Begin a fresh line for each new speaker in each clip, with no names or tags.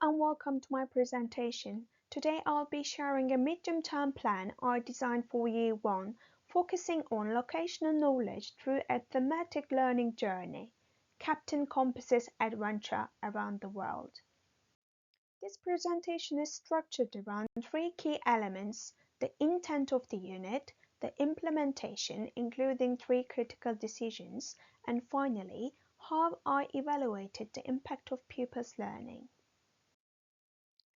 Hello and welcome to my presentation. Today I'll be sharing a medium-term plan I designed for Year 1, focusing on locational knowledge through a thematic learning journey, Captain Compass's adventure around the world. This presentation is structured around three key elements: the intent of the unit, the implementation, including three critical decisions, and finally, how I evaluated the impact of pupils' learning.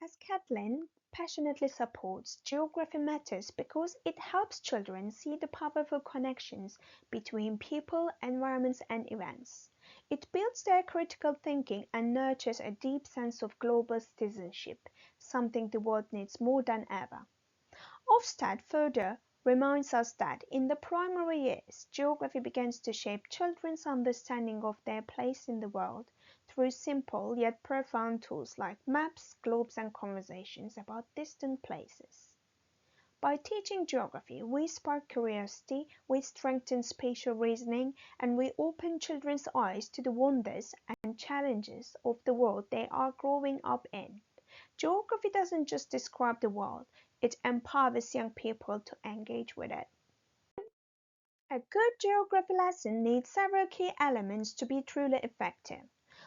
As Kathleen passionately supports, geography matters because it helps children see the powerful connections between people, environments, and events. It builds their critical thinking and nurtures a deep sense of global citizenship, something the world needs more than ever. Ofsted further reminds us that in the primary years, geography begins to shape children's understanding of their place in the world through simple yet profound tools like maps, globes, and conversations about distant places. By teaching geography, we spark curiosity, we strengthen spatial reasoning, and we open children's eyes to the wonders and challenges of the world they are growing up in. Geography doesn't just describe the world, it empowers young people to engage with it. A good geography lesson needs several key elements to be truly effective.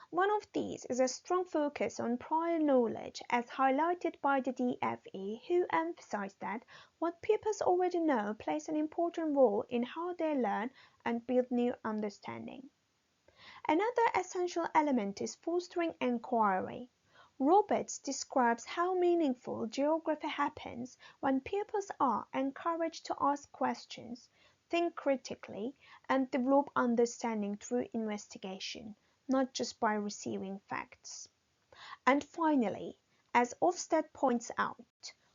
One of these is a strong focus on prior knowledge, as highlighted by the DFE, who emphasize that what pupils already know plays an important role in how they learn and build new understanding. Another essential element is fostering inquiry. Roberts describes how meaningful geography happens when pupils are encouraged to ask questions, think critically, and develop understanding through investigation, not just by receiving facts. And finally, as Ofsted points out,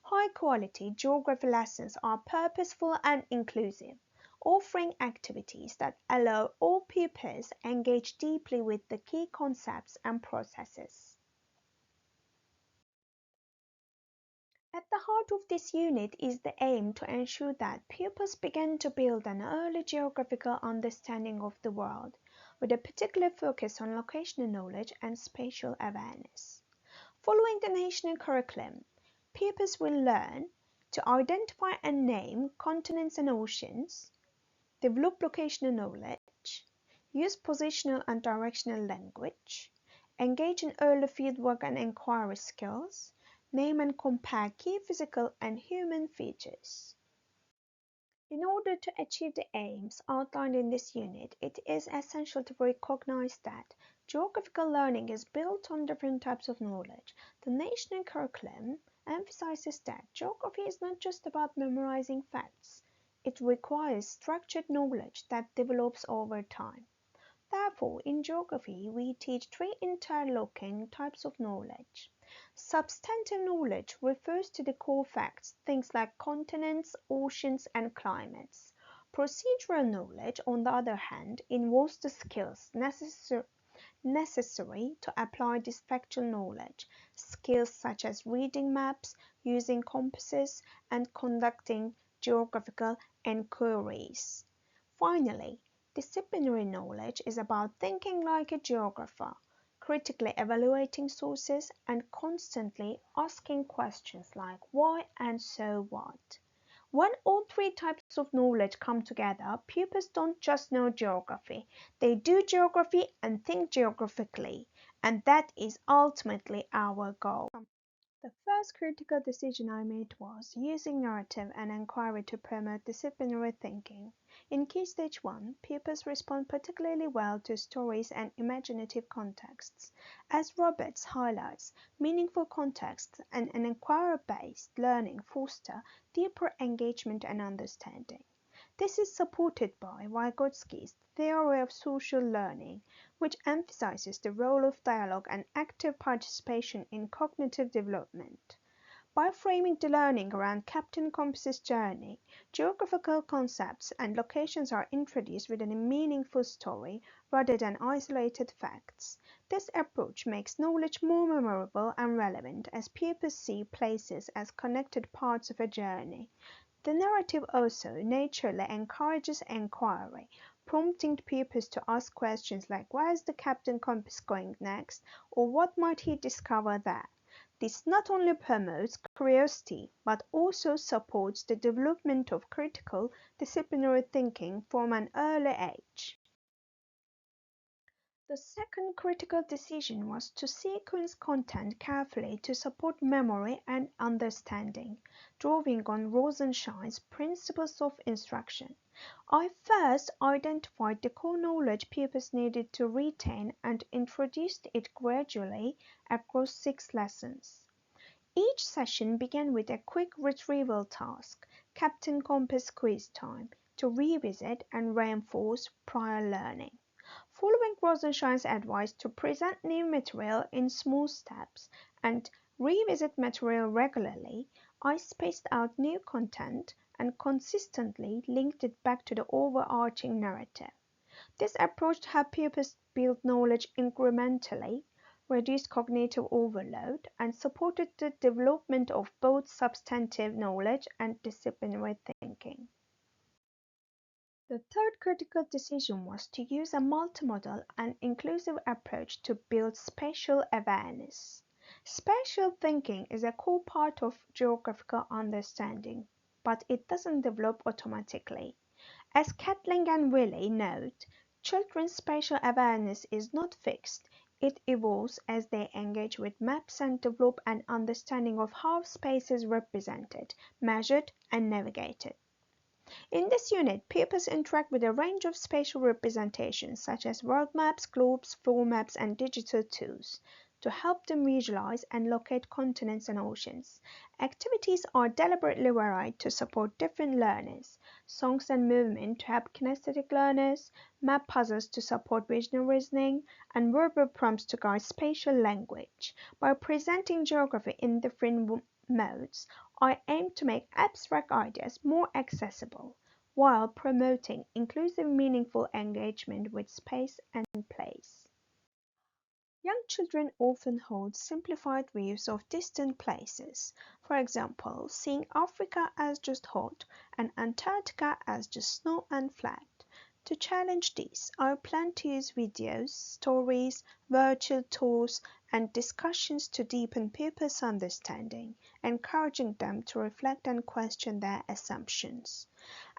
high-quality geography lessons are purposeful and inclusive, offering activities that allow all pupils to engage deeply with the key concepts and processes. At the heart of this unit is the aim to ensure that pupils begin to build an early geographical understanding of the world, with a particular focus on locational knowledge and spatial awareness. Following the national curriculum, pupils will learn to identify and name continents and oceans, develop locational knowledge, use positional and directional language, engage in early fieldwork and inquiry skills, name and compare key physical and human features. In order to achieve the aims outlined in this unit, it is essential to recognize that geographical learning is built on different types of knowledge. The national curriculum emphasizes that geography is not just about memorizing facts. It requires structured knowledge that develops over time. Therefore, in geography, we teach three interlocking types of knowledge. Substantive knowledge refers to the core facts, things like continents, oceans, and climates. Procedural knowledge, on the other hand, involves the skills necessary to apply this factual knowledge, skills such as reading maps, using compasses, and conducting geographical inquiries. Finally, disciplinary knowledge is about thinking like a geographer, critically evaluating sources, and constantly asking questions like why and so what. When all three types of knowledge come together, pupils don't just know geography, they do geography and think geographically, and that is ultimately our goal. The first critical decision I made was using narrative and inquiry to promote disciplinary thinking. In Key Stage 1, pupils respond particularly well to stories and imaginative contexts. As Roberts highlights, meaningful contexts and an inquiry-based learning foster deeper engagement and understanding. This is supported by Vygotsky's theory of social learning, which emphasizes the role of dialogue and active participation in cognitive development. By framing the learning around Captain Compass's journey, geographical concepts and locations are introduced within a meaningful story rather than isolated facts. This approach makes knowledge more memorable and relevant as pupils see places as connected parts of a journey. The narrative also naturally encourages inquiry, prompting pupils to ask questions like where is the Captain Compass going next, or what might he discover there. This not only promotes curiosity but also supports the development of critical, disciplinary thinking from an early age. The second critical decision was to sequence content carefully to support memory and understanding, drawing on Rosenshine's principles of instruction. I first identified the core knowledge pupils needed to retain and introduced it gradually across 6 lessons. Each session began with a quick retrieval task, Captain Compass quiz time, to revisit and reinforce prior learning. Following Rosenshine's advice to present new material in small steps and revisit material regularly, I spaced out new content and consistently linked it back to the overarching narrative. This approach helped pupils build knowledge incrementally, reduced cognitive overload, and supported the development of both substantive knowledge and disciplinary thinking. The third critical decision was to use a multimodal and inclusive approach to build spatial awareness. Spatial thinking is a core part of geographical understanding, but it doesn't develop automatically. As Catling and Wiley note, children's spatial awareness is not fixed. It evolves as they engage with maps and develop an understanding of how space is represented, measured, and navigated. In this unit, pupils interact with a range of spatial representations such as world maps, globes, floor maps, and digital tools to help them visualize and locate continents and oceans. Activities are deliberately varied to support different learners, songs and movement to help kinesthetic learners, map puzzles to support visual reasoning, and verbal prompts to guide spatial language. By presenting geography in different modes, I aim to make abstract ideas more accessible while promoting inclusive, meaningful engagement with space and place. Young children often hold simplified views of distant places, for example, seeing Africa as just hot and Antarctica as just snow and flat. To challenge this, I plan to use videos, stories, virtual tours, and discussions to deepen pupils' understanding, encouraging them to reflect and question their assumptions.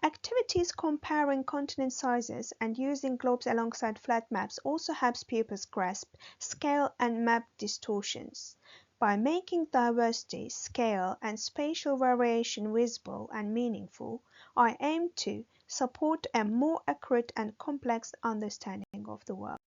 Activities comparing continent sizes and using globes alongside flat maps also helps pupils grasp scale and map distortions. By making diversity, scale, and spatial variation visible and meaningful, I aim to support a more accurate and complex understanding of the world.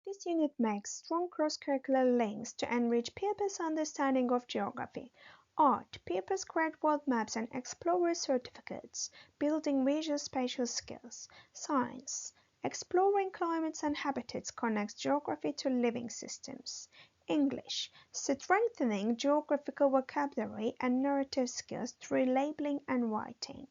This unit makes strong cross-curricular links to enrich pupils' understanding of geography. Art, pupils create world maps and explorer certificates, building visual spatial skills. Science, exploring climates and habitats connects geography to living systems. English, strengthening geographical vocabulary and narrative skills through labeling and writing.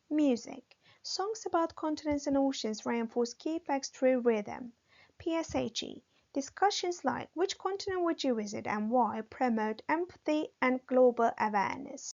Music, songs about continents and oceans reinforce key facts through rhythm. PSHE, discussions like which continent would you visit and why promote empathy and global awareness.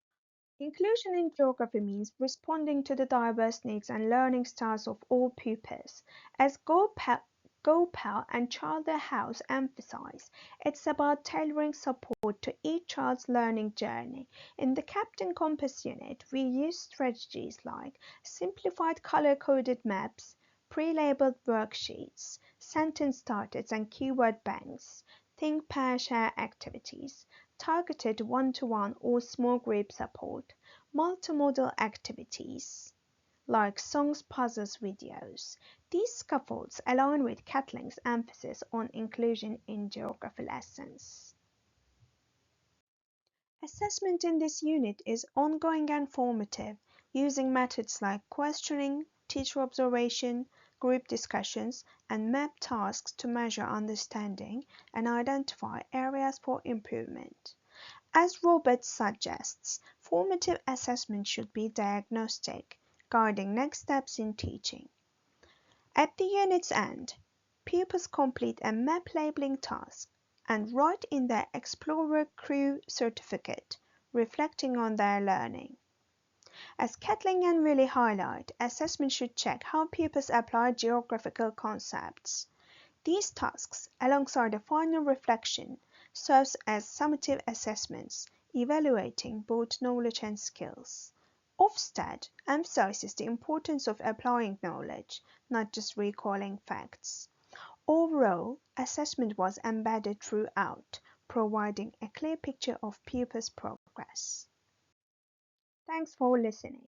Inclusion in geography means responding to the diverse needs and learning styles of all pupils. As Gopal and Charterhouse emphasize, it's about tailoring support to each child's learning journey. In the Captain Compass unit, we use strategies like simplified color-coded maps, pre-labeled worksheets, sentence starters and keyword banks, think, pair, share activities, targeted one-to-one or small group support, multimodal activities like songs, puzzles, videos. These scaffolds align with Catling's emphasis on inclusion in geography lessons. Assessment in this unit is ongoing and formative, using methods like questioning, teacher observation, group discussions, and map tasks to measure understanding and identify areas for improvement. As Roberts suggests, formative assessment should be diagnostic, guiding next steps in teaching. At the unit's end, pupils complete a map labeling task and write in their Explorer Crew certificate, reflecting on their learning. As Catling and Wiley highlight, assessment should check how pupils apply geographical concepts. These tasks, alongside a final reflection, serves as summative assessments, evaluating both knowledge and skills. Ofsted emphasizes the importance of applying knowledge, not just recalling facts. Overall, assessment was embedded throughout, providing a clear picture of pupils' progress. Thanks for listening.